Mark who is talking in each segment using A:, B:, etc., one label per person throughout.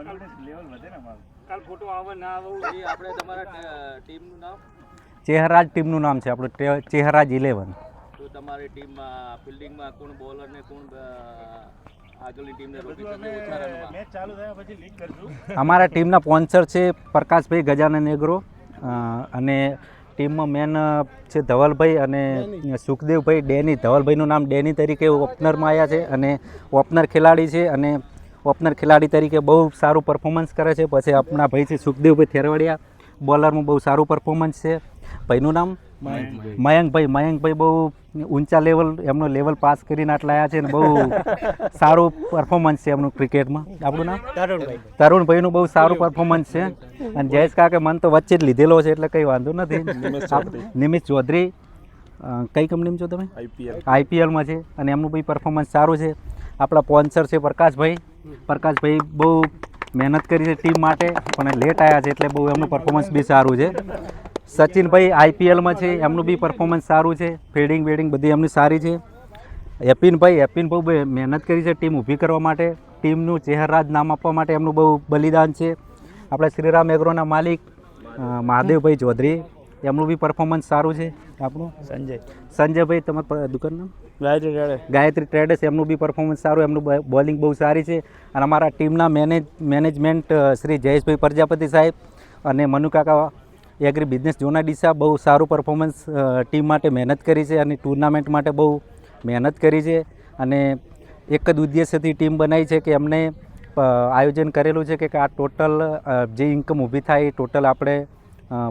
A: કાલ ફોટો આવે ના આવે એ આપણે તમારા ટીમનું નામ
B: ચેહરાજ ટીમનું નામ છે આપણું ચેહરાજ 11.
A: તો તમારી ટીમમાં ફિલ્ડિંગમાં કોણ બોલર ને કોણ આગળની ટીમને રોકી શકે ઓછા રનમાં મેચ ચાલુ થયા પછી લીક કરશું.
B: અમારા ટીમના સ્પોન્સર છે પ્રકાશભાઈ ગજાનન એગ્રો અને ટીમમાં મેન છે ધવલભાઈ અને સુખદેવભાઈ ડેની. ધવલભાઈનું નામ ડેની તરીકે ઓપનરમાં આવ્યા છે અને ઓપનર ખેલાડી છે અને ઓપનર ખેલાડી તરીકે બહુ સારું પરફોર્મન્સ કરે છે. પછી આપણા ભાઈ છે સુખદેવભાઈ થેરવાડિયા, બોલરમાં બહુ સારું પરફોર્મન્સ છે. ભાઈનું નામ મયંકભાઈ બહુ ઊંચા લેવલ એમનો લેવલ પાસ કરીને આટલા આવ્યા છે અને બહુ સારું પરફોર્મન્સ છે એમનું ક્રિકેટમાં. આપણું નામ તરુણભાઈનું બહુ સારું પરફોર્મન્સ છે અને જયેશ કાકે મન તો વચ્ચે જ લીધેલો છે એટલે કંઈ વાંધો નથી. નિમિષ ચૌધરી કઈ કંપનીમાં છો તમે? આઈપીએલમાં છે અને એમનું બી પરફોર્મન્સ સારું છે. આપણા સ્પોન્સર છે પ્રકાશભાઈ બહુ મહેનત કરી છે ટીમ માટે પણ લેટ આવ્યા છે એટલે બહુ એમનું પરફોર્મન્સ બી સારું છે. સચિનભાઈ આઈપીએલમાં છે એમનું બી પરફોર્મન્સ સારું છે. ફિલ્ડિંગ બધી એમની સારી છે. હેપીનભાઈ બહુ મહેનત કરી છે ટીમ ઊભી કરવા માટે. ટીમનું ચેહરાજ નામ આપવા માટે એમનું બહુ બલિદાન છે. આપણા શ્રીરામ એગ્રોના માલિક મહાદેવભાઈ ચૌધરી એમનું બી પરફોર્મન્સ સારું છે. આપણું સંજયભાઈ તમારા દુકાનનું ગાયત્રી ટ્રેડર્સ એમનું બી પરફોર્મન્સ સારું. એમનું બોલિંગ બહુ સારી છે અને અમારા ટીમના મેનેજમેન્ટ શ્રી જયેશભાઈ પ્રજાપતિ સાહેબ અને મનુકાકા એગ્રી બિઝનેસ ઝોનના ડીસા બહુ સારું પરફોર્મન્સ ટીમ માટે મહેનત કરી છે અને ટુર્નામેન્ટ માટે બહુ મહેનત કરી છે અને એક જ ઉદ્દેશ્યથી ટીમ બનાવી છે કે એમને આયોજન કરેલું છે કે આ ટોટલ જે ઇન્કમ ઊભી થાય એ ટોટલ આપણે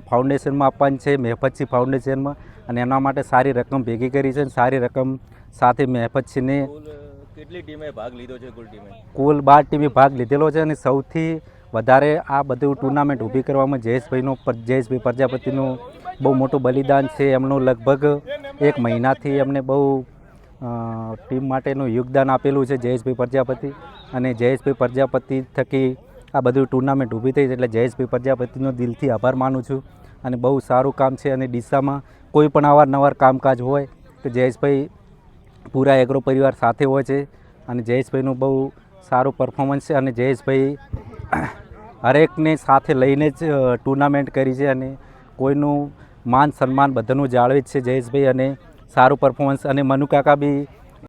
B: ફાઉન્ડેશનમાં આપવાની છે, મહેફતસિંહ ફાઉન્ડેશનમાં, અને એના માટે સારી રકમ ભેગી કરી છે. સારી રકમ સાથે મહેફતસિંહને
A: કેટલી ટીમે ભાગ લીધો છે?
B: કુલ 12 ટીમે ભાગ લીધેલો છે અને સૌથી વધારે આ બધું ટુર્નામેન્ટ ઊભી કરવામાં જયેશભાઈ પ્રજાપતિનું બહુ મોટું બલિદાન છે. એમનું લગભગ 1 મહિનાથી એમને બહુ ટીમ માટેનું યોગદાન આપેલું છે જયેશભાઈ પ્રજાપતિ, અને જયેશભાઈ પ્રજાપતિ થકી આ બધું ટુર્નામેન્ટ ઊભી થઈ એટલે જયેશભાઈ પ્રજાપતિનો દિલથી આભાર માનું છું. અને બહુ સારું કામ છે અને ડીસામાં કોઈ પણ અવારનવાર કામકાજ હોય તો જયેશભાઈ પૂરા એગ્રો પરિવાર સાથે હોય છે અને જયેશભાઈનું બહુ સારું પરફોર્મન્સ છે અને જયેશભાઈ હરેકને સાથે લઈને જ ટુર્નામેન્ટ કરી છે અને કોઈનું માન સન્માન બધાનું જાળવે જ છે જયેશભાઈ, અને સારું પરફોર્મન્સ. અને મનુકાકા બી